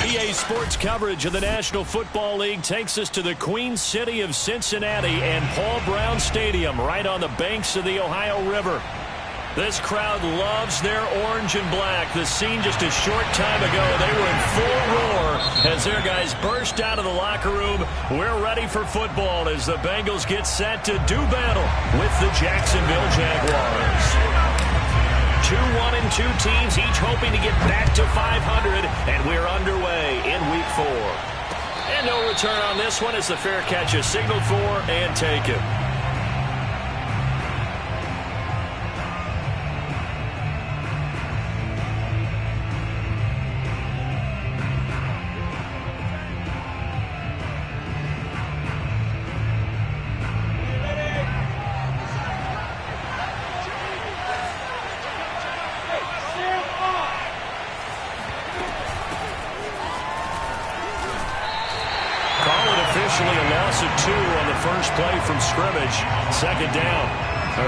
EA Sports coverage of the National Football League takes us to the Queen City of Cincinnati and Paul Brown Stadium right on the banks of the Ohio River. This crowd loves their orange and black. The scene just a short time ago, they were in full roar as their guys burst out of the locker room. We're ready for football as the Bengals get set to do battle with the Jacksonville Jaguars. 2-1-2 teams, each hoping to get back to 500, and we're underway in Week 4. And no return on this one as the fair catch is signaled for and taken. A loss of 2 on the first play from scrimmage. Second down.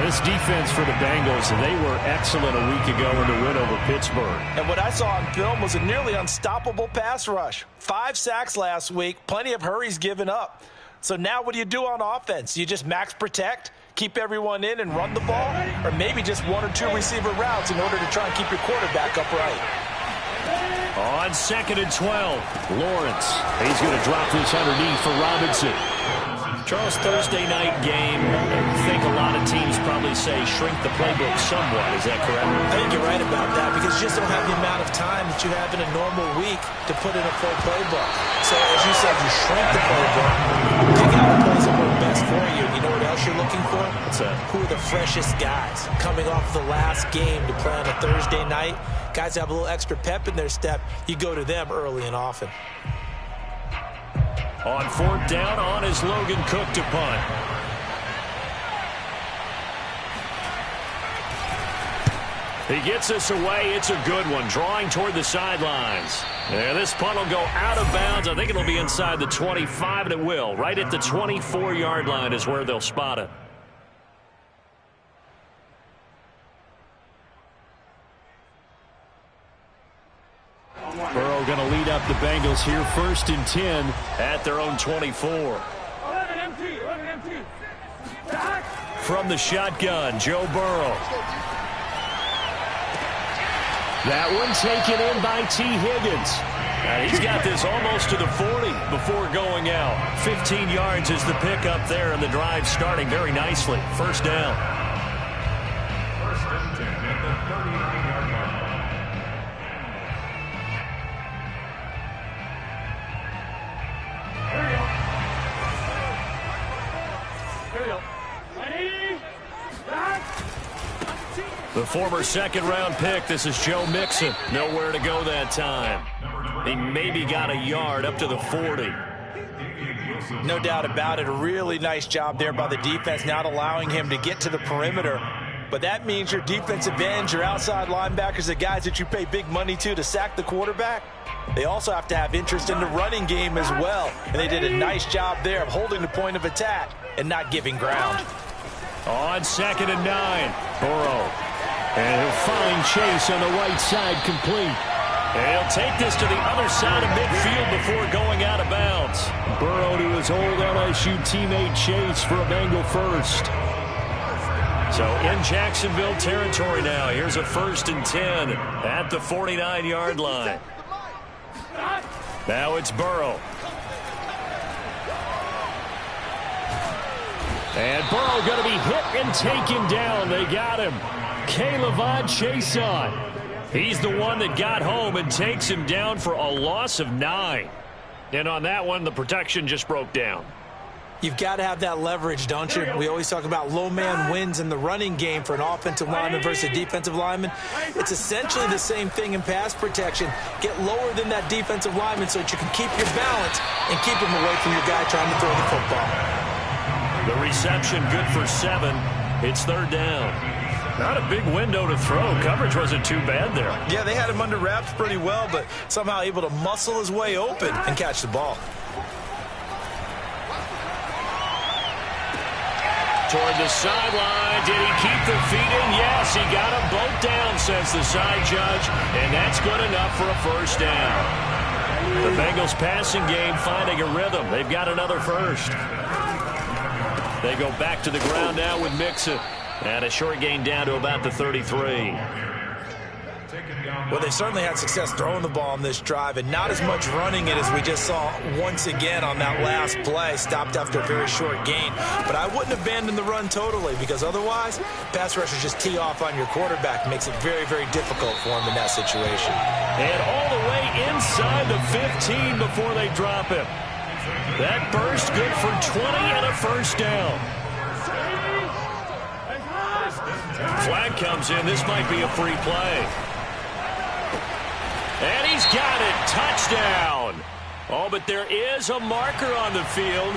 This defense for the Bengals, they were excellent a week ago in the win over Pittsburgh. And what I saw on film was a nearly unstoppable pass rush. 5 sacks last week, plenty of hurries given up. So now what do you do on offense? You just max protect, keep everyone in and run the ball? Or maybe just 1 or 2 receiver routes in order to try and keep your quarterback upright? On 2nd and 12, Lawrence. He's going to drop this underneath for Robinson. Charles, Thursday night game, I think a lot of teams probably say shrink the playbook somewhat. Is that correct? I think you're right about that because you just don't have the amount of time that you have in a normal week to put in a full playbook. So as you said, you shrink the playbook, pick out the plays that work best for you. You know what else you're looking for? What's that? Who are the freshest guys coming off the last game to play on a Thursday night? Guys have a little extra pep in their step. You go to them early and often. On 4th down, on is Logan Cook to punt. He gets us away. It's a good one, drawing toward the sidelines. And this punt will go out of bounds. I think it'll be inside the 25, and it will. Right at the 24-yard line is where they'll spot it. Burrow going to lead up the Bengals here, 1st and 10 at their own 24. From the shotgun, Joe Burrow. That one taken in by T. Higgins. Now he's got this almost to the 40 before going out. 15 yards is the pickup there, and the drive starting very nicely. 1st down. 1st and 10 at the 39-yard line. The former 2nd-round pick, this is Joe Mixon. Nowhere to go that time. He maybe got a yard up to the 40. No doubt about it. A really nice job there by the defense, not allowing him to get to the perimeter. But that means your defensive ends, your outside linebackers, the guys that you pay big money to sack the quarterback, they also have to have interest in the running game as well. And they did a nice job there of holding the point of attack and not giving ground. On 2nd and 9, Burrow. And he'll find Chase on the right side complete. And he'll take this to the other side of midfield before going out of bounds. Burrow to his old LSU teammate Chase for a Bengal first. So in Jacksonville territory now. Here's a 1st and 10 at the 49-yard line. Now it's Burrow. And Burrow going to be hit and taken down. They got him. K'Lavon Chaisson. He's the one that got home and takes him down for a loss of 9. And on that one, the protection just broke down. You've got to have that leverage, don't you? We always talk about low man wins in the running game for an offensive lineman versus a defensive lineman. It's essentially the same thing in pass protection. Get lower than that defensive lineman so that you can keep your balance and keep him away from your guy trying to throw the football. The reception good for 7. It's 3rd down. Not a big window to throw. Coverage wasn't too bad there. Yeah, they had him under wraps pretty well, but somehow able to muscle his way open and catch the ball. Toward the sideline. Did he keep the feet in? Yes, he got them both down, says the side judge, and that's good enough for a 1st down. The Bengals passing game finding a rhythm. They've got another first. They go back to the ground now with Mixon. And a short gain down to about the 33. Well, they certainly had success throwing the ball on this drive, and not as much running it as we just saw once again on that last play. Stopped after a very short gain. But I wouldn't abandon the run totally, because otherwise, pass rushers just tee off on your quarterback. Makes it very, very difficult for him in that situation. And all the way inside the 15 before they drop him. That burst good for 20 and a first down. Flag comes in. This might be a free play. And he's got it. Touchdown. Oh, but there is a marker on the field.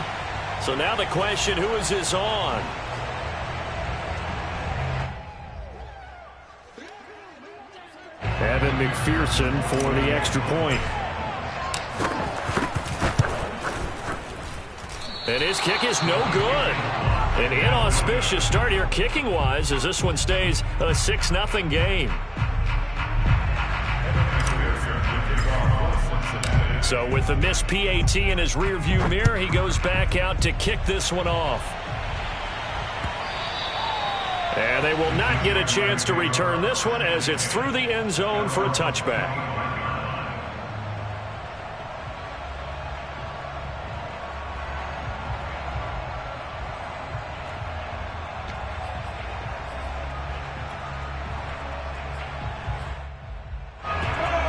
So now the question, who is this on? Evan McPherson for the extra point. And his kick is no good. An inauspicious start here kicking-wise as this one stays a 6-0 game. So with the missed PAT in his rearview mirror, he goes back out to kick this one off. And they will not get a chance to return this one as it's through the end zone for a touchback.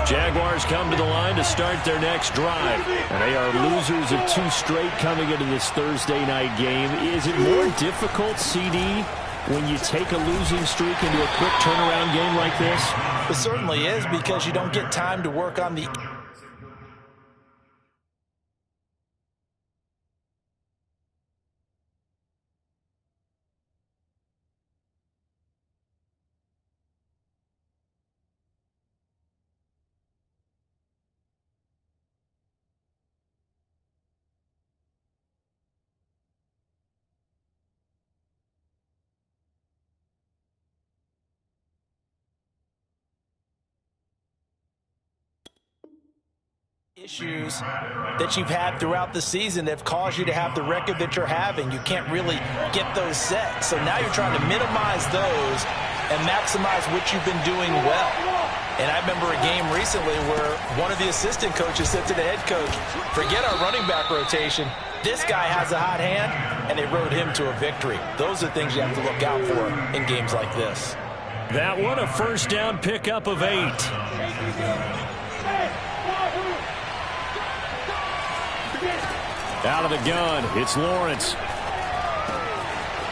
Jaguars come to the line to start their next drive. And they are losers of 2 straight coming into this Thursday night game. Is it more difficult, CD, when you take a losing streak into a quick turnaround game like this? It certainly is, because you don't get time to work on the... issues that you've had throughout the season that have caused you to have the record that you're having. You can't really get those set. So now you're trying to minimize those and maximize what you've been doing well. And I remember a game recently where one of the assistant coaches said to the head coach, forget our running back rotation. This guy has a hot hand, and they rode him to a victory. Those are things you have to look out for in games like this. That one, a first down pickup of 8. Out of the gun, it's Lawrence.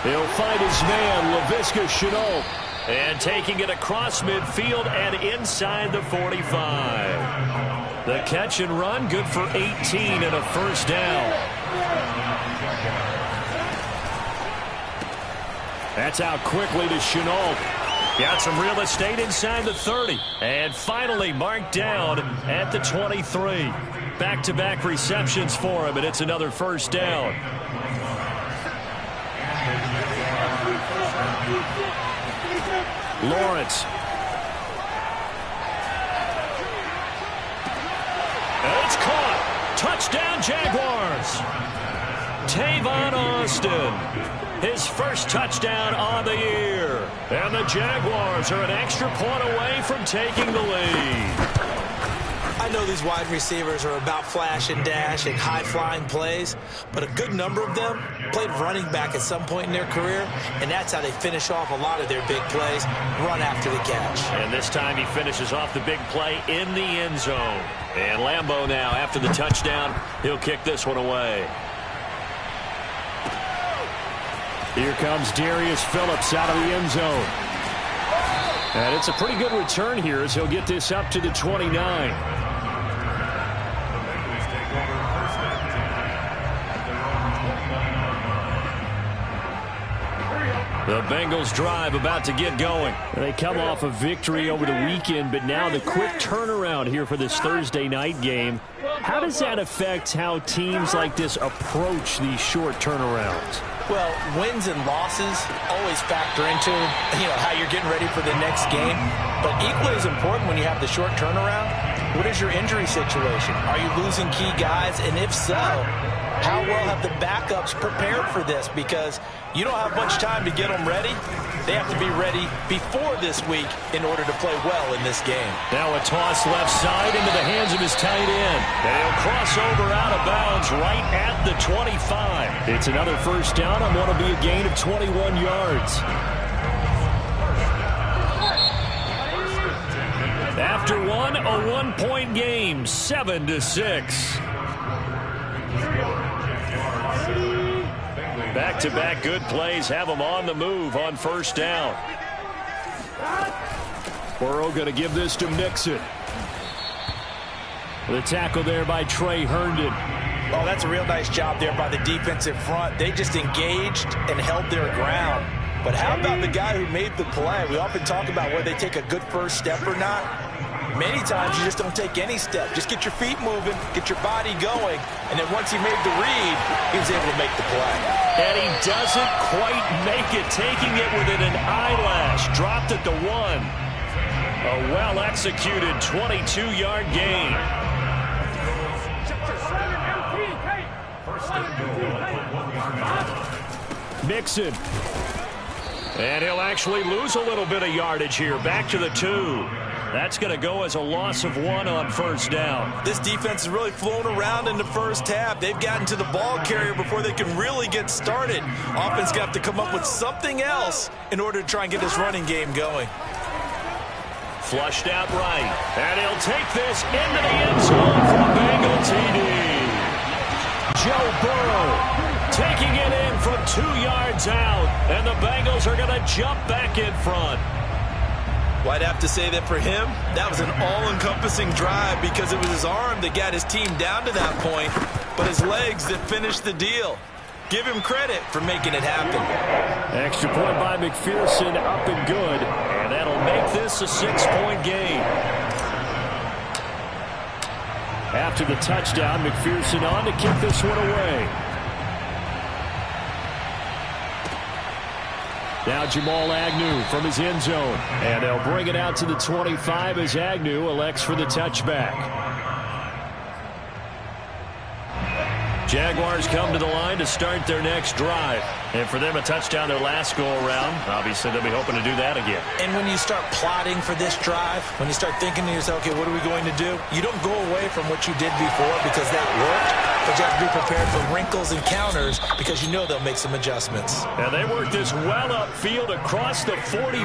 He'll find his man, Laviska Shenault. And taking it across midfield and inside the 45. The catch and run, good for 18 and a first down. That's out quickly to Shenault. Got some real estate inside the 30. And finally marked down at the 23. Back-to-back receptions for him, and it's another first down. Lawrence. And it's caught. Touchdown, Jaguars. Tavon Austin. His first touchdown on the year. And the Jaguars are an extra point away from taking the lead. I know these wide receivers are about flash and dash and high-flying plays, but a good number of them played running back at some point in their career, and that's how they finish off a lot of their big plays, run after the catch. And this time he finishes off the big play in the end zone. And Lambeau now, after the touchdown, he'll kick this one away. Here comes Darius Phillips out of the end zone. And it's a pretty good return here as he'll get this up to the 29. The Bengals drive about to get going. They come off a victory over the weekend, but now the quick turnaround here for this Thursday night game. How does that affect how teams like this approach these short turnarounds? Well, wins and losses always factor into, how you're getting ready for the next game. But equally as important when you have the short turnaround What is your injury situation? Are you losing key guys? And if so, how well have the backups prepared for this? Because you don't have much time to get them ready. They have to be ready before this week in order to play well in this game. Now a toss left side into the hands of his tight end. And he'll cross over out of bounds right at the 25. It's another first down on what will be a gain of 21 yards. After one, a one-point game, 7-6. Back-to-back good plays have them on the move on first down. Burrow going to give this to Mixon. The tackle there by Trey Herndon. Oh, that's a real nice job there by the defensive front. They just engaged and held their ground. But how about the guy who made the play? We often talk about whether they take a good first step or not. Many times you just don't take any step. Just get your feet moving, get your body going, and then once he made the read, he was able to make the play. And he doesn't quite make it, taking it within an eyelash. Dropped at the 1. A well-executed 22-yard gain. Mixon. And he'll actually lose a little bit of yardage here. Back to the 2. That's going to go as a loss of 1 on first down. This defense has really flown around in the first half. They've gotten to the ball carrier before they can really get started. Offense got to come up with something else in order to try and get this running game going. Flushed out right. And he'll take this into the end zone for a Bengal TD. Joe Burrow taking it in from 2 yards out. And the Bengals are going to jump back in front. Well, I'd have to say that for him, that was an all-encompassing drive because it was his arm that got his team down to that point, but his legs that finished the deal. Give him credit for making it happen. Extra point by McPherson, up and good, and that'll make this a 6-point game. After the touchdown, McPherson on to kick this one away. Now Jamal Agnew from his end zone. And they'll bring it out to the 25 as Agnew elects for the touchback. Jaguars come to the line to start their next drive. And for them, a touchdown their last go-around. Obviously, they'll be hoping to do that again. And when you start plotting for this drive, when you start thinking to yourself, okay, what are we going to do? You don't go away from what you did before because that worked. But you have to be prepared for wrinkles and counters because you know they'll make some adjustments. And they work this well upfield across the 45.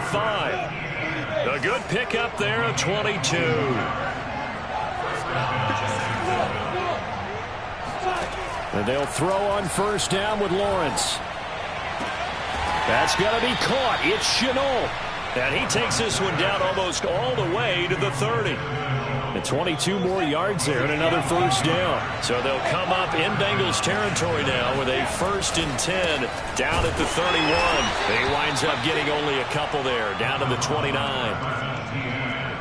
A good pickup there of 22. And they'll throw on first down with Lawrence. That's going to be caught. It's Chenault. And he takes this one down almost all the way to the 30. And 22 more yards there and another first down. So they'll come up in Bengals territory now with a 1st and 10 down at the 31. He winds up getting only a couple there, down to the 29.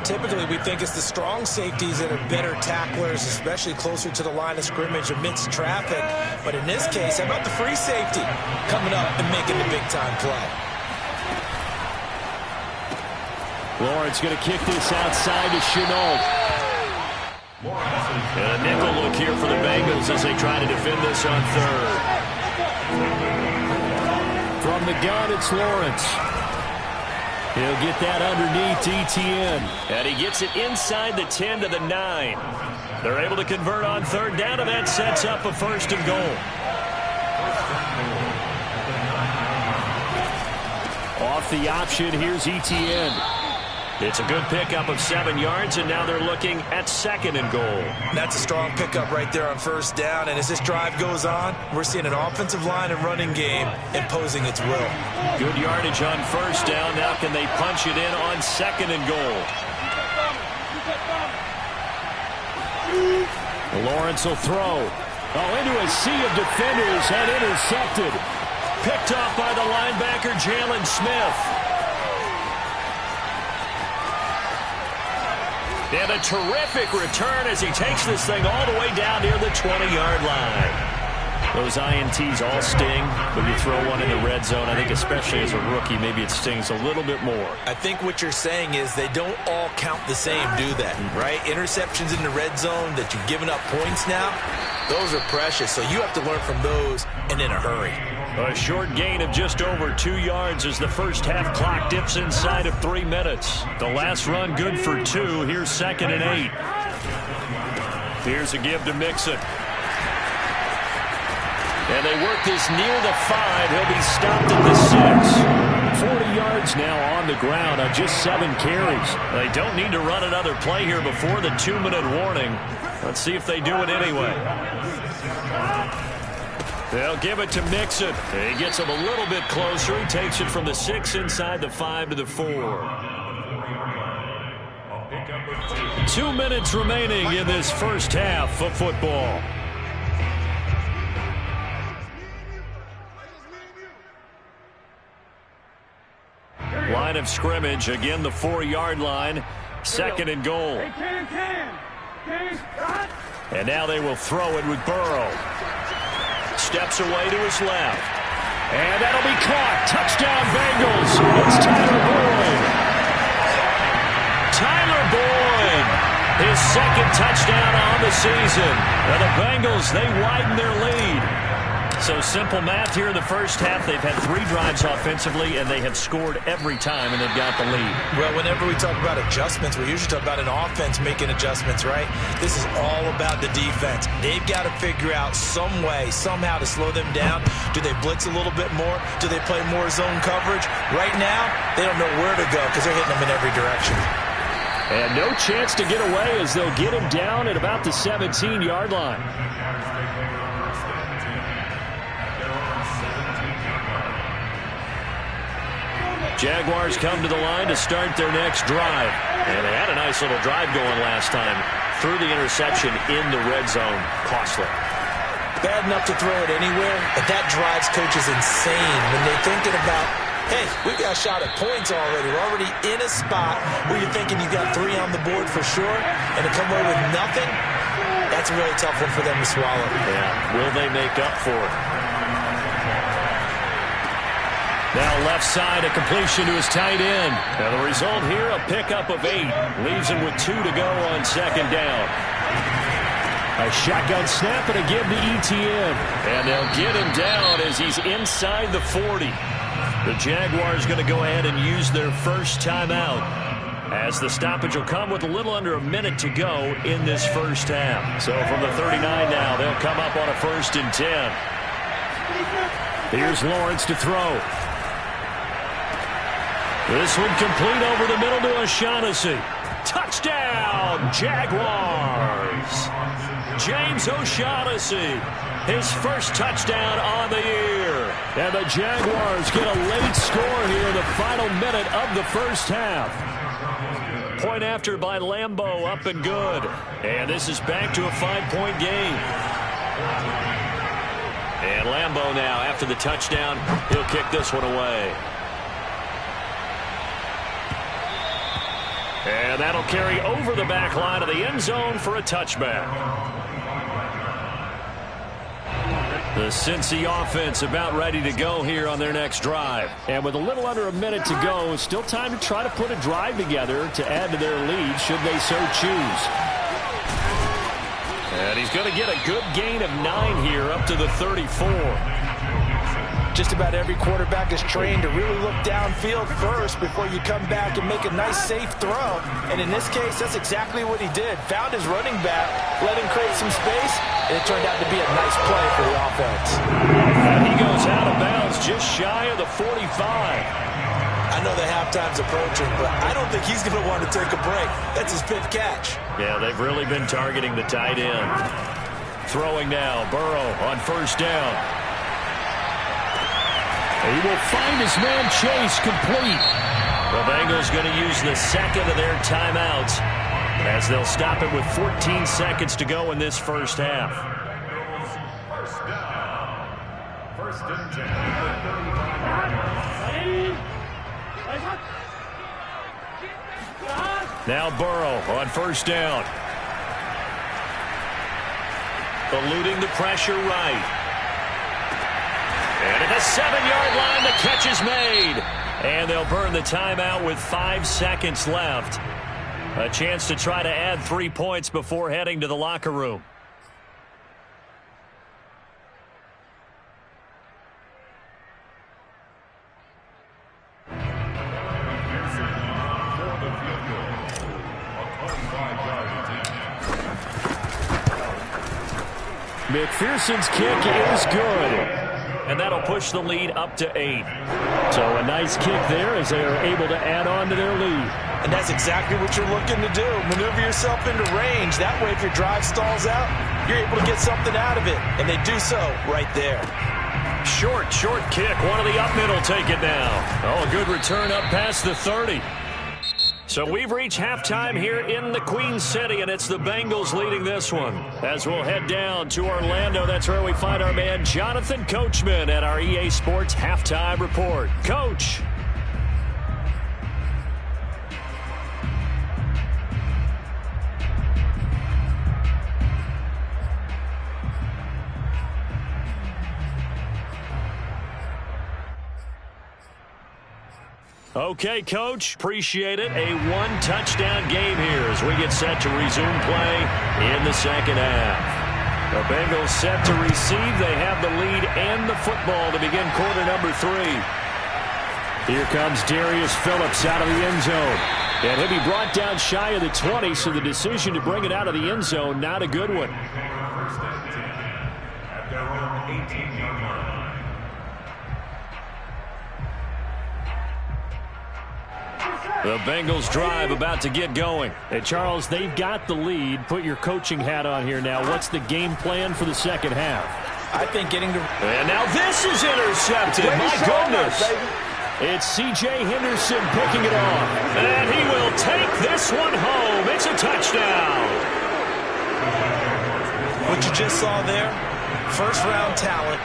Typically, we think it's the strong safeties that are better tacklers, especially closer to the line of scrimmage amidst traffic. But in this case, how about the free safety coming up and making the big-time play? Lawrence going to kick this outside to Chenault. And a nickel look here for the Bengals as they try to defend this on 3rd. From the gun, it's Lawrence. He'll get that underneath ETN. And he gets it inside the 10 to the 9. They're able to convert on 3rd down, and that sets up a 1st and goal. Off the option, here's ETN. It's a good pickup of 7 yards, and now they're looking at 2nd and goal. That's a strong pickup right there on 1st down, and as this drive goes on, we're seeing an offensive line and running game imposing its will. Good yardage on 1st down. Now can they punch it in on 2nd and goal? Lawrence will throw. Oh, into a sea of defenders and intercepted. Picked off by the linebacker, Jalen Smith. And a terrific return as he takes this thing all the way down near the 20-yard line. Those INTs all sting, but you throw one in the red zone, I think especially as a rookie, maybe it stings a little bit more. I think what you're saying is they don't all count the same, do they? Right? Interceptions in the red zone that you've given up points now, those are precious. So you have to learn from those and in a hurry. A short gain of just over 2 yards as the first half clock dips inside of 3 minutes. The last run good for 2. Here's 2nd and 8. Here's a give to Mixon. And they work this near the 5. He'll be stopped at the 6. 40 yards now on the ground on just 7 carries. They don't need to run another play here before the 2-minute warning. Let's see if they do it anyway. They'll give it to Mixon. He gets him a little bit closer. He takes it from the 6 inside the 5 to the 4. 2 minutes remaining in this first half of football. Line of scrimmage, again the 4-yard line. 2nd and goal. And now they will throw it with Burrow. Steps away to his left. And that'll be caught. Touchdown Bengals. It's Tyler Boyd. Tyler Boyd. His 2nd touchdown on the season. And the Bengals, they widen their lead. So simple math here in the first half. They've had 3 drives offensively, and they have scored every time, and they've got the lead. Well, whenever we talk about adjustments, we usually talk about an offense making adjustments, right? This is all about the defense. They've got to figure out some way, somehow to slow them down. Do they blitz a little bit more? Do they play more zone coverage? Right now, they don't know where to go because they're hitting them in every direction. And no chance to get away as they'll get him down at about the 17-yard line. Jaguars come to the line to start their next drive. And they had a nice little drive going last time. Threw the interception in the red zone. Costly. Bad enough to throw it anywhere, but that drives coaches insane when they're thinking about, hey, we've got a shot at points already. We're already in a spot where you're thinking you've got 3 on the board for sure, and to come away with nothing, that's a really tough one for them to swallow. Yeah, will they make up for it? Now left side, a completion to his tight end. Now the result here, a pickup of 8. Leaves him with 2 to go on 2nd down. A shotgun snap and a give to ETN. And they'll get him down as he's inside the 40. The Jaguars going to go ahead and use their first timeout, as the stoppage will come with a little under a minute to go in this first half. So from the 39 now, they'll come up on a 1st and 10. Here's Lawrence to throw. This one complete over the middle to O'Shaughnessy. Touchdown, Jaguars. James O'Shaughnessy, his first touchdown on the year. And the Jaguars get a late score here in the final minute of the first half. Point after by Lambeau, up and good. And this is back to a 5-point game. And Lambeau now, after the touchdown, he'll kick this one away. And that'll carry over the back line of the end zone for a touchback. The Cincy offense about ready to go here on their next drive. And with a little under a minute to go, still time to try to put a drive together to add to their lead should they so choose. And he's going to get a good gain of 9 here up to the 34. Just about every quarterback is trained to really look downfield first before you come back and make a nice, safe throw. And in this case, that's exactly what he did. Found his running back, let him create some space, and it turned out to be a nice play for the offense. And he goes out of bounds just shy of the 45. I know the halftime's approaching, but I don't think he's going to want to take a break. That's his 5th catch. Yeah, they've really been targeting the tight end. Throwing now, Burrow on 1st down. He will find his man Chase complete. The Bengals going to use the 2nd of their timeouts as they'll stop it with 14 seconds to go in this first half. First and 10. Now Burrow on 1st down. Eluding the pressure right. At the 7-yard line, the catch is made. And they'll burn the timeout with 5 seconds left. A chance to try to add 3 points before heading to the locker room. McPherson's kick is good. And that'll push the lead up to 8. So a nice kick there as they are able to add on to their lead. And that's exactly what you're looking to do. Maneuver yourself into range. That way, if your drive stalls out, you're able to get something out of it. And they do so right there. Short kick. One of the up middle take it now. Oh, a good return up past the 30. So we've reached halftime here in the Queen City, and it's the Bengals leading this one. As we'll head down to Orlando, that's where we find our man Jonathan Coachman at our EA Sports Halftime Report. Coach. Okay, Coach, appreciate it. A one-touchdown game here as we get set to resume play in the second half. The Bengals set to receive. They have the lead and the football to begin quarter number 3. Here comes Darius Phillips out of the end zone. And he'll be brought down shy of the 20, so the decision to bring it out of the end zone, not a good one. First and 10 at their own 18-yard line. The Bengals drive about to get going. And Charles, they've got the lead. Put your coaching hat on here now. What's the game plan for the second half? I think getting to... And now this is intercepted. My goodness. It's C.J. Henderson picking it off. And he will take this one home. It's a touchdown. What you just saw there, first-round talent.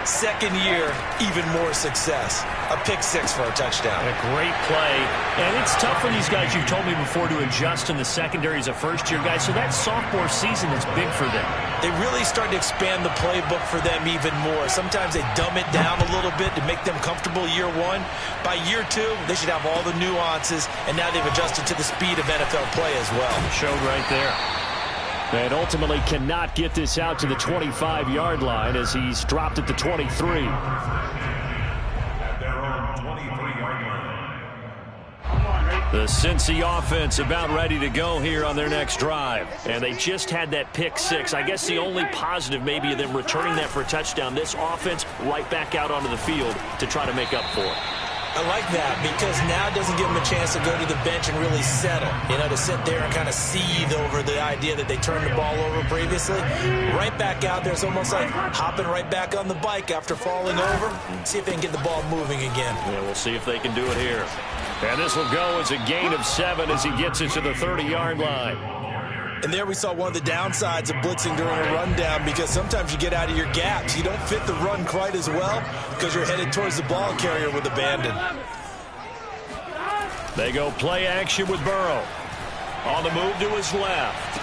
Second year, even more success. A pick 6 for a touchdown. A great play. And it's tough for these guys, you've told me before, to adjust in the secondary as a first-year guy. So that sophomore season is big for them. They really start to expand the playbook for them even more. Sometimes they dumb it down a little bit to make them comfortable year 1. By year 2, they should have all the nuances, and now they've adjusted to the speed of NFL play as well. Showed right there. And ultimately cannot get this out to the 25-yard line as he's dropped at the 23. At their own 23-yard line. The Cincy offense about ready to go here on their next drive. And they just had that pick 6. I guess the only positive maybe of them returning that for a touchdown. This offense right back out onto the field to try to make up for it. I like that because now it doesn't give them a chance to go to the bench and really settle. You know, to sit there and kind of seethe over the idea that they turned the ball over previously. Right back out there. It's almost like hopping right back on the bike after falling over. See if they can get the ball moving again. Yeah, we'll see if they can do it here. And this will go as a gain of 7 as he gets it to the 30-yard line. And there we saw one of the downsides of blitzing during a rundown because sometimes you get out of your gaps. You don't fit the run quite as well because you're headed towards the ball carrier with abandon. They go play action with Burrow. On the move to his left.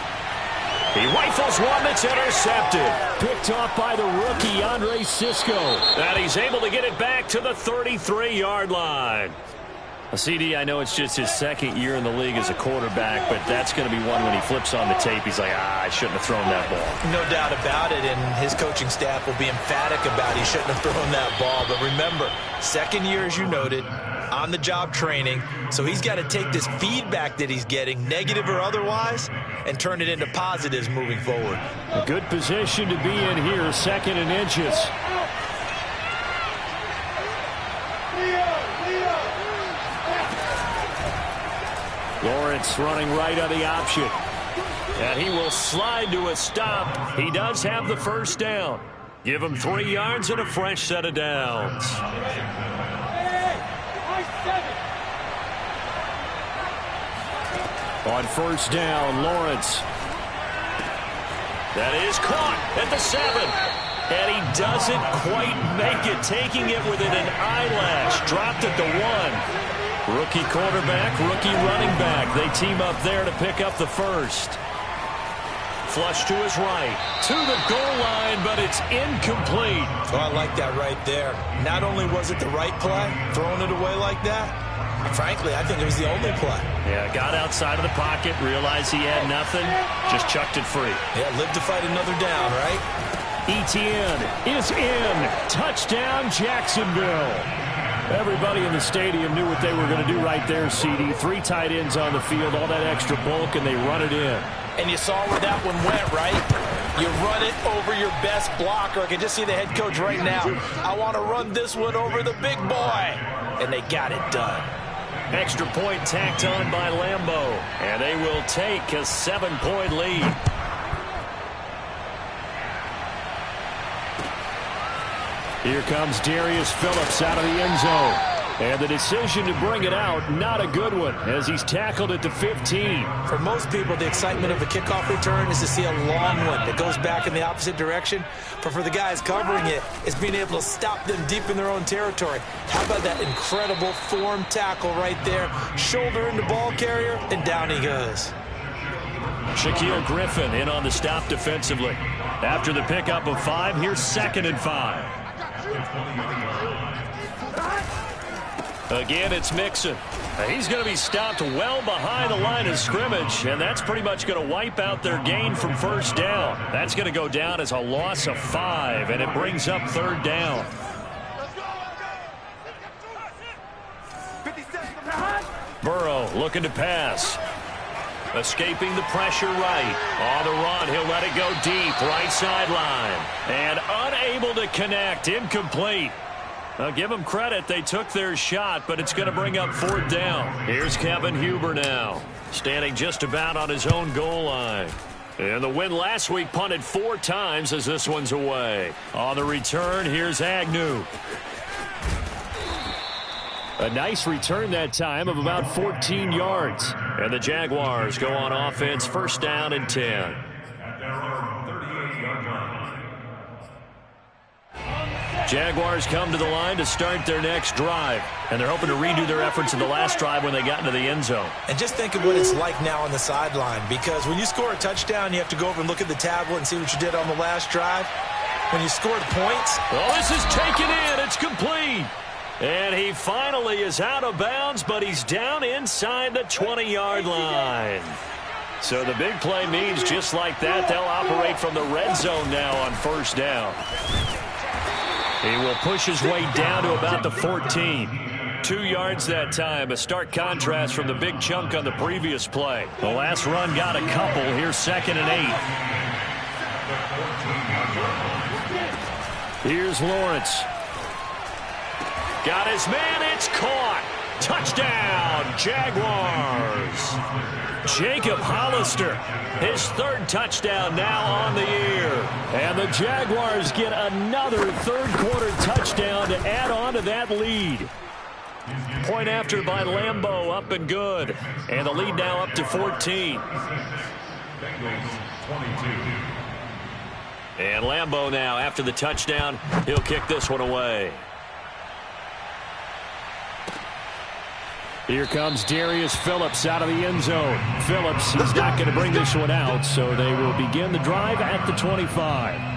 He rifles one that's intercepted. Picked off by the rookie, Andre Sisco. And he's able to get it back to the 33-yard line. CD, I know it's just his second year in the league as a quarterback, but that's going to be one when he flips on the tape. He's like, I shouldn't have thrown that ball. No doubt about it, and his coaching staff will be emphatic about he shouldn't have thrown that ball. But remember, second year, as you noted, on-the-job training, so he's got to take this feedback that he's getting, negative or otherwise, and turn it into positives moving forward. A good position to be in here, second and inches. Lawrence running right on the option. And he will slide to a stop. He does have the first down. Give him 3 yards and a fresh set of downs. On first down, Lawrence. That is caught at the 7. And he doesn't quite make it, taking it within an eyelash. Dropped at the 1. Rookie quarterback, rookie running back. They team up there to pick up the first. Flush to his right. To the goal line, but it's incomplete. Oh, I like that right there. Not only was it the right play, throwing it away like that, frankly, I think it was the only play. Yeah, got outside of the pocket, realized he had nothing, just chucked it free. Yeah, live to fight another down, right? ETN is in. Touchdown, Jacksonville. Everybody in the stadium knew what they were going to do right there, CD. 3 tight ends on the field, all that extra bulk, and they run it in. And you saw where that one went, right? You run it over your best blocker. I can just see the head coach right now. I want to run this one over the big boy. And they got it done. Extra point tacked on by Lambeau. And they will take a 7-point lead. Here comes Darius Phillips out of the end zone. And the decision to bring it out, not a good one, as he's tackled at the 15. For most people, the excitement of a kickoff return is to see a long one that goes back in the opposite direction. But for the guys covering it, it's being able to stop them deep in their own territory. How about that incredible form tackle right there? Shoulder into ball carrier, and down he goes. Shaquille Griffin in on the stop defensively. After the pickup of 5, here's 2nd and 5. Again, it's Mixon. He's going to be stopped well behind the line of scrimmage, and that's pretty much going to wipe out their gain from first down. That's going to go down as a loss of 5, and it brings up 3rd down. Burrow looking to pass. Escaping the pressure right. On the run, he'll let it go deep, right sideline. And unable to connect, incomplete. Now, give them credit. They took their shot, but it's going to bring up 4th down. Here's Kevin Huber now, standing just about on his own goal line. And the win last week punted 4 times as this one's away. On the return, here's Agnew. A nice return that time of about 14 yards. And the Jaguars go on offense, 1st down and 10. Jaguars come to the line to start their next drive. And they're hoping to redo their efforts in the last drive when they got into the end zone. And just think of what it's like now on the sideline. Because when you score a touchdown, you have to go over and look at the tablet and see what you did on the last drive. When you scored points. Well, this is taken in. It's complete. And he finally is out of bounds, but he's down inside the 20-yard line. So the big play means just like that, they'll operate from the red zone now on 1st down. He will push his way down to about the 14. 2 yards that time, a stark contrast from the big chunk on the previous play. The last run got a couple. Here's 2nd and 8. Here's Lawrence. Got his man, it's caught. Touchdown, Jaguars. Jacob Hollister, his 3rd touchdown now on the year. And the Jaguars get another 3rd-quarter touchdown to add on to that lead. Point after by Lambeau, up and good. And the lead now up to 14. And Lambeau now, after the touchdown, he'll kick this one away. Here comes Darius Phillips out of the end zone. Phillips is not going to bring this one out, so they will begin the drive at the 25.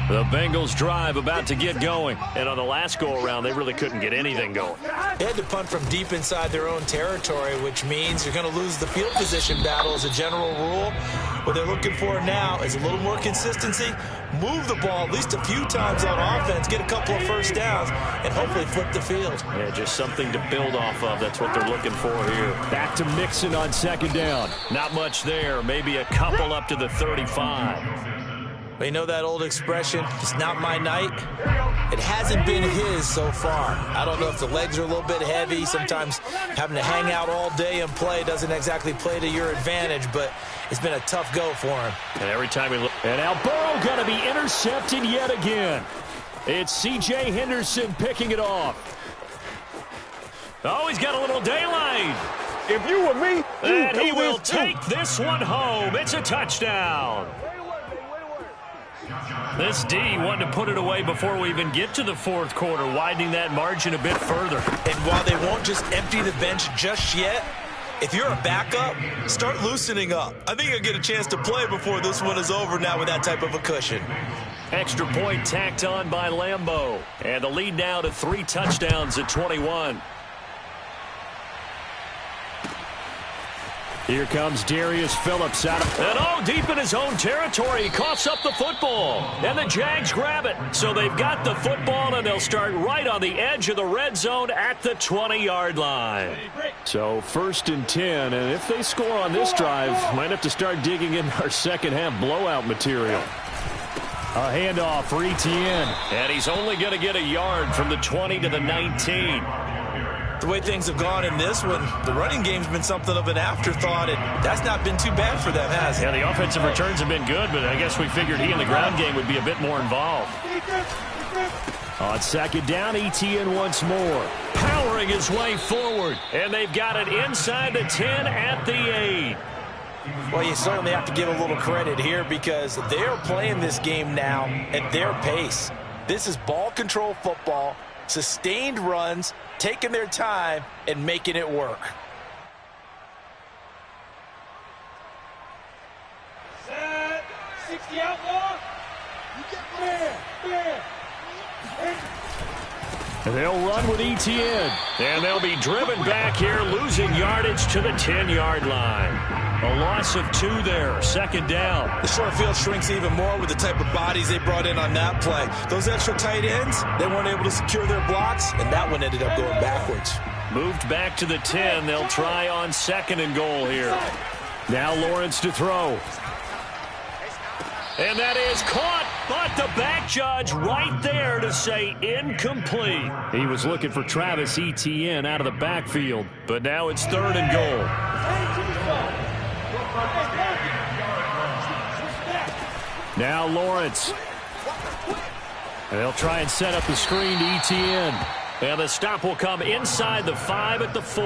The Bengals drive about to get going. And on the last go-around, they really couldn't get anything going. They had to punt from deep inside their own territory, which means you're going to lose the field position battle as a general rule. What they're looking for now is a little more consistency, move the ball at least a few times on offense, get a couple of 1st downs, and hopefully flip the field. Yeah, just something to build off of. That's what they're looking for here. Back to Mixon on 2nd down. Not much there. Maybe a couple up to the 35. But you know that old expression, it's not my night? It hasn't been his so far. I don't know if the legs are a little bit heavy. Sometimes having to hang out all day and play doesn't exactly play to your advantage, but it's been a tough go for him. And every time he looks. And now Burrow going to be intercepted yet again. It's C.J. Henderson picking it off. Oh, he's got a little daylight. If you were me, and he will take this one home. It's a touchdown. This D wanted to put it away before we even get to the fourth quarter, widening that margin a bit further. And while they won't just empty the bench just yet, if you're a backup, start loosening up. I think you'll get a chance to play before this one is over now with that type of a cushion. Extra point tacked on by Lambeau. And the lead now to 3 touchdowns at 21. Here comes Darius Phillips out of... And deep in his own territory. He coughs up the football. And the Jags grab it. So they've got the football, and they'll start right on the edge of the red zone at the 20-yard line. So 1st and 10. And if they score on this drive, might have to start digging in our second-half blowout material. A handoff for Etienne. And he's only going to get a yard from the 20 to the 19. The way things have gone in this one, the running game's been something of an afterthought, and that's not been too bad for them, has it? Yeah, the offensive returns have been good, but I guess we figured he in the ground game would be a bit more involved. On 2nd down, Etienne once more. Powering his way forward, and they've got it inside the 10 at the 8. Well, you certainly have to give a little credit here because they're playing this game now at their pace. This is ball control football, sustained runs, taking their time and making it work. Set, 60 outlaw. You get fair. They'll run with Etienne, and they'll be driven back here, losing yardage to the 10-yard line. A loss of 2 there, 2nd down. The short field shrinks even more with the type of bodies they brought in on that play. Those extra tight ends, they weren't able to secure their blocks, and that one ended up going backwards. Moved back to the 10. They'll try on 2nd and goal here. Now Lawrence to throw. And that is caught, but the back judge right there to say incomplete. He was looking for Travis Etienne out of the backfield, but now it's 3rd and goal. Now Lawrence. They'll try and set up the screen to Etienne. And the stop will come inside the 5 at the 4.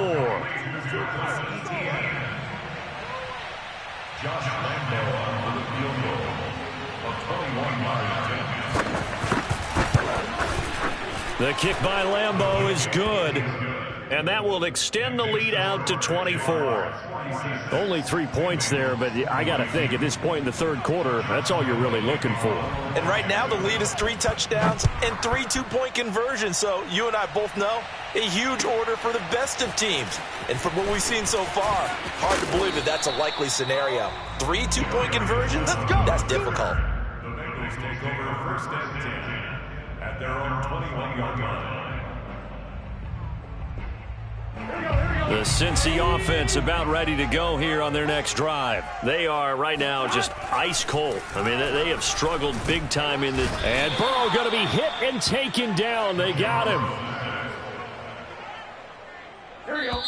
The kick by Lambeau is good, and that will extend the lead out to 24. Only 3 points there, but I got to think at this point in the 3rd quarter, that's all you're really looking for. And right now the lead is 3 touchdowns and 3 two-point conversions, so you and I both know a huge order for the best of teams. And from what we've seen so far, hard to believe that that's a likely scenario. 3 two-point conversions? That's difficult. The Bengals take over 1st and 10 at their own 21-yard line. The Cincy offense about ready to go here on their next drive. They are right now just ice cold. I mean, they have struggled big time in the... And Burrow going to be hit and taken down. They got him. Here we go.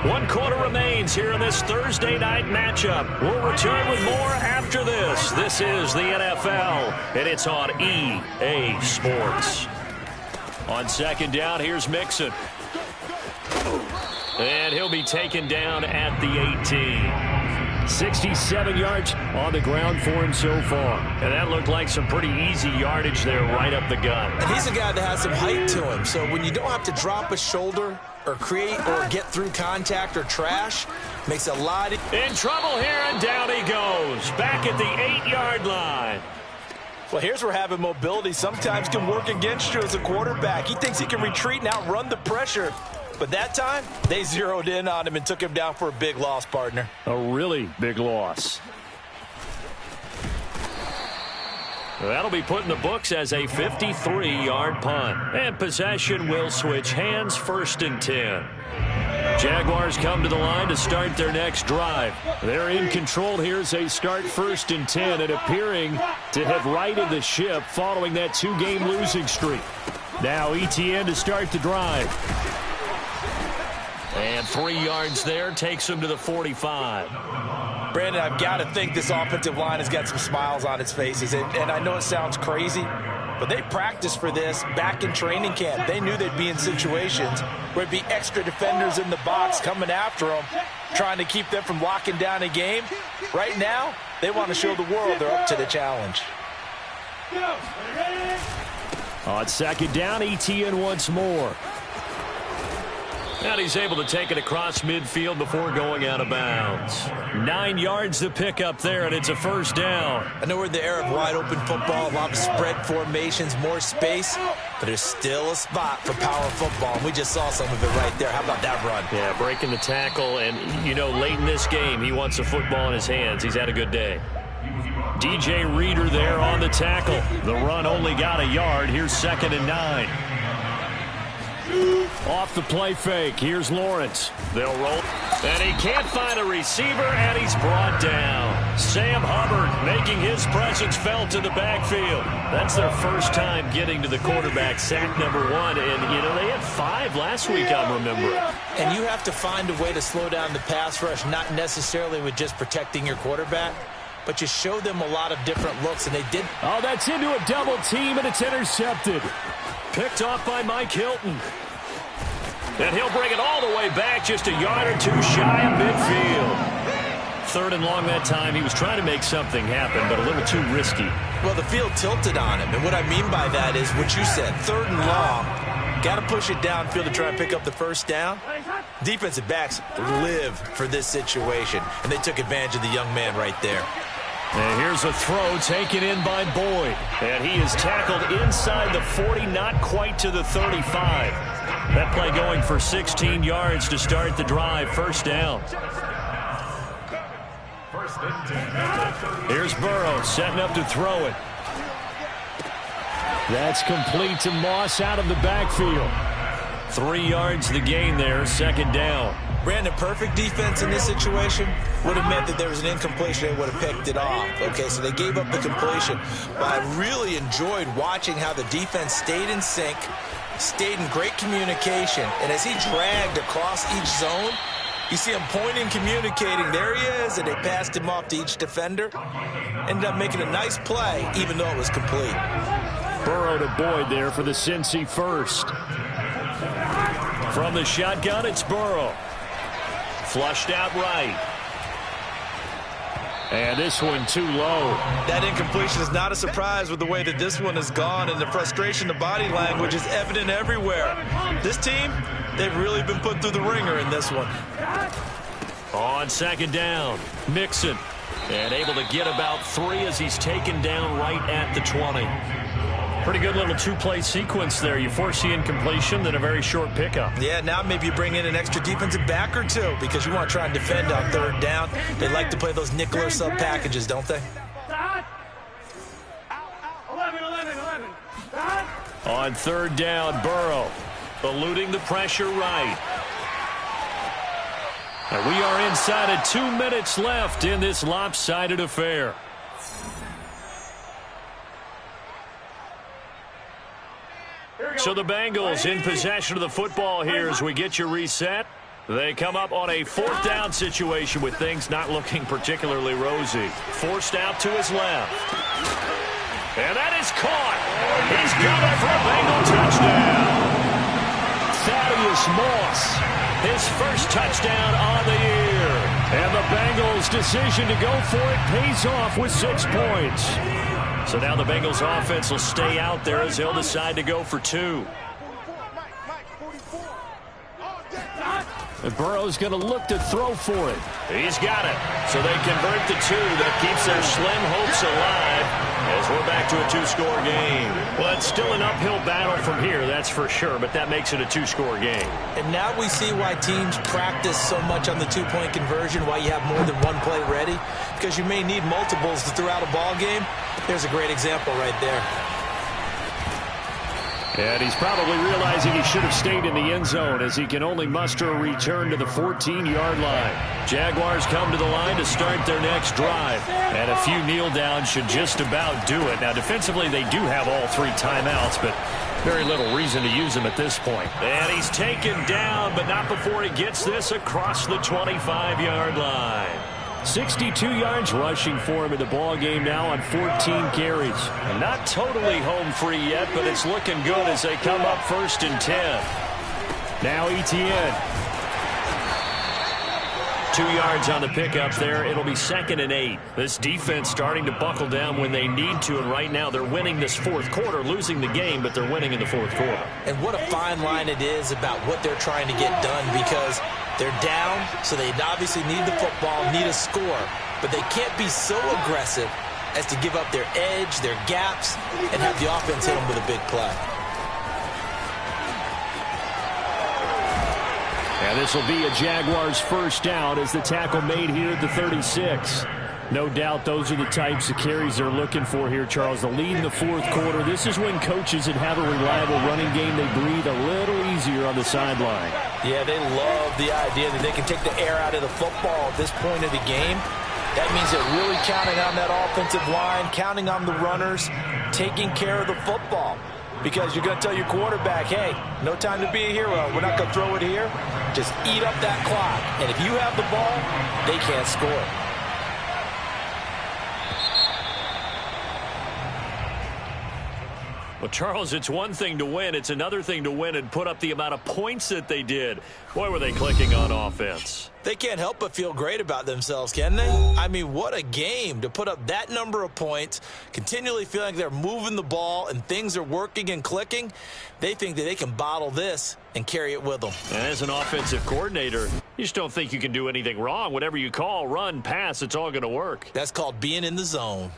1 quarter remains here in this Thursday night matchup. We'll return with more after this. This is the NFL, and it's on EA Sports. On 2nd down, here's Mixon. And he'll be taken down at the 18. 67 yards on the ground for him so far. And that looked like some pretty easy yardage there right up the gut. And he's a guy that has some height to him, so when you don't have to drop a shoulder or create or get through contact or trash, makes a lot of... In trouble here, and down he goes. Back at the 8-yard line. Well, here's where having mobility sometimes can work against you as a quarterback. He thinks he can retreat and outrun the pressure. But that time, they zeroed in on him and took him down for a big loss, partner. A really big loss. That'll be put in the books as a 53-yard punt. And possession will switch hands, 1st and 10. Jaguars come to the line to start their next drive. They're in control here as they start 1st and 10 and appearing to have righted the ship following that 2-game losing streak. Now Etienne to start the drive. And 3 yards there takes him to the 45. Brandon, I've got to think this offensive line has got some smiles on its faces. And I know it sounds crazy, But they practiced for this back in training camp. They knew they'd be in situations where there'd be extra defenders in the box coming after them, trying to keep them from locking down a game. Right now, they want to show the world they're up to the challenge. On second down, ETN once more. And he's able to take it across midfield before going out of bounds. 9 yards to pick up there, and it's a first down. I know we're in the era of wide-open football, a lot of spread formations, more space, but there's still a spot for power football, and we just saw some of it right there. How about that run? Yeah, breaking the tackle, and, you know, late in this game, he wants the football in his hands. He's had a good day. DJ Reader there on the tackle. The run only got a yard. Here's 2nd and 9. Off the play fake. Here's Lawrence. They'll roll. And he can't find a receiver, and he's brought down. Sam Hubbard making his presence felt in the backfield. That's their first time getting to the quarterback, sack number 1. And, you know, they had 5 last week, I'm remembering. And you have to find a way to slow down the pass rush, not necessarily with just protecting your quarterback, but you show them a lot of different looks, and they did. Oh, that's into a double team, and it's intercepted. Picked off by Mike Hilton. And he'll bring it all the way back, just a yard or 2 shy of midfield. 3rd and long that time. He was trying to make something happen, but a little too risky. Well, the field tilted on him, and what I mean by that is what you said, 3rd and long. Got to push it downfield to try and pick up the first down. Defensive backs live for this situation, and they took advantage of the young man right there. And here's a throw taken in by Boyd. And he is tackled inside the 40, not quite to the 35. That play going for 16 yards to start the drive. First down. Here's Burrow setting up to throw it. That's complete to Moss out of the backfield. 3 yards the gain there, 2nd down. Brandon, perfect defense in this situation would have meant that there was an incompletion. They would have picked it off. Okay, so they gave up the completion. But I really enjoyed watching how the defense stayed in sync, stayed in great communication. And as he dragged across each zone, you see him pointing, communicating. There he is, and they passed him off to each defender. Ended up making a nice play, even though it was complete. Burrow to Boyd there for the Cincy first. From the shotgun, it's Burrow. Flushed out right. And this one too low. That incompletion is not a surprise with the way that this one has gone, and the frustration, the body language is evident everywhere. This team, they've really been put through the ringer in this one. On 2nd down, Mixon. And able to get about 3 as he's taken down right at the 20. Pretty good little 2-play sequence there. You force the incompletion, then a very short pickup. Yeah, now maybe you bring in an extra defensive back or 2 because you want to try and defend on 3rd down. They like to play those nickel or sub packages, don't they? 11. On 3rd down, Burrow eluding the pressure right. And we are inside of 2 minutes left in this lopsided affair. So the Bengals in possession of the football here as we get you reset. They come up on a 4th down situation with things not looking particularly rosy. Forced out to his left. And that is caught. He's got it for a Bengal touchdown. Thaddeus Moss, his first touchdown on the year. And the Bengals' decision to go for it pays off with 6 points. So now the Bengals offense will stay out there as they'll decide to go for 2. And Burrow's going to look to throw for it. He's got it. So they convert the 2. That keeps their slim hopes alive as we're back to a 2-score game. Well, it's still an uphill battle from here, that's for sure, but that makes it a 2-score game. And now we see why teams practice so much on the 2-point conversion, why you have more than 1 play ready, because you may need multiples to throw out a ball game. There's a great example right there. And he's probably realizing he should have stayed in the end zone as he can only muster a return to the 14-yard line. Jaguars come to the line to start their next drive. And a few kneel downs should just about do it. Now, defensively, they do have all 3 timeouts, but very little reason to use them at this point. And he's taken down, but not before he gets this across the 25-yard line. 62 yards rushing for him in the ball game now on 14 carries. And not totally home free yet, but it's looking good as they come up 1st and 10. Now Etienne. 2 yards on the pickup there. It'll be 2nd and 8. This defense starting to buckle down when they need to, and right now they're winning this 4th quarter, losing the game, but they're winning in the 4th quarter. And what a fine line it is about what they're trying to get done, because they're down, so they obviously need the football, need a score, but they can't be so aggressive as to give up their edge, their gaps, and have the offense hit them with a big play. And this will be a Jaguars first down as the tackle made here at the 36. No doubt those are the types of carries they're looking for here, Charles. The lead in the 4th quarter. This is when coaches that have a reliable running game, they breathe a little easier on the sideline. Yeah, they love the idea that they can take the air out of the football at this point of the game. That means they're really counting on that offensive line, counting on the runners, taking care of the football. Because you're going to tell your quarterback, hey, no time to be a hero. We're not going to throw it here. Just eat up that clock. And if you have the ball, they can't score. Well, Charles, it's one thing to win. It's another thing to win and put up the amount of points that they did. Boy, were they clicking on offense. They can't help but feel great about themselves, can they? I mean, what a game to put up that number of points, continually feeling like they're moving the ball and things are working and clicking. They think that they can bottle this and carry it with them. And as an offensive coordinator, you just don't think you can do anything wrong. Whatever you call, run, pass, it's all going to work. That's called being in the zone.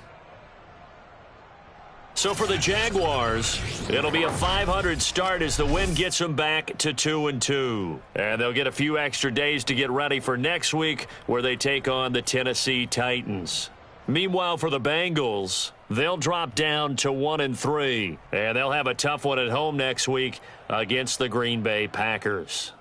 So for the Jaguars, it'll be a 500 start as the win gets them back to 2-2. And they'll get a few extra days to get ready for next week, where they take on the Tennessee Titans. Meanwhile, for the Bengals, they'll drop down to 1-3. And they'll have a tough one at home next week against the Green Bay Packers.